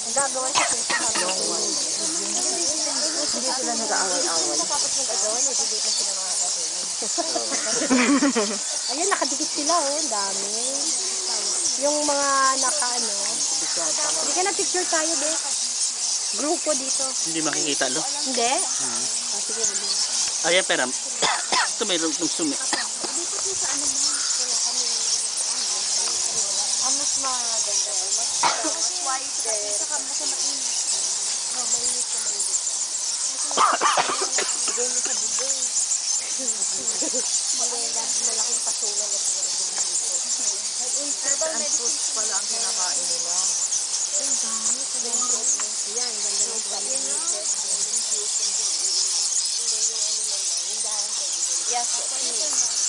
Ang gagawa sa Facebook. Hindi sila nag-aaway-aaway. Tapos mag-agawa, hindi na sila makakatulog. Ayan, nakadikit sila, oh. Ang dami. Yung mga naka-ano. Hindi ka na picture tayo, be. Grupo dito. Hindi makikita, lo? Hindi? Sige, hindi. Ayan, pera. Ito mayroon itong sumi. Ang mas maganda. Mas white. Saka mas mainit. No, mainit ka mainit. Bigay mo sa bigay. Malaking pasulan at herbal medicine pala ang kinakain nila. Ang dami sa ganda. Yan, ganda ng pala. Yes, gusto ko yung blackberry.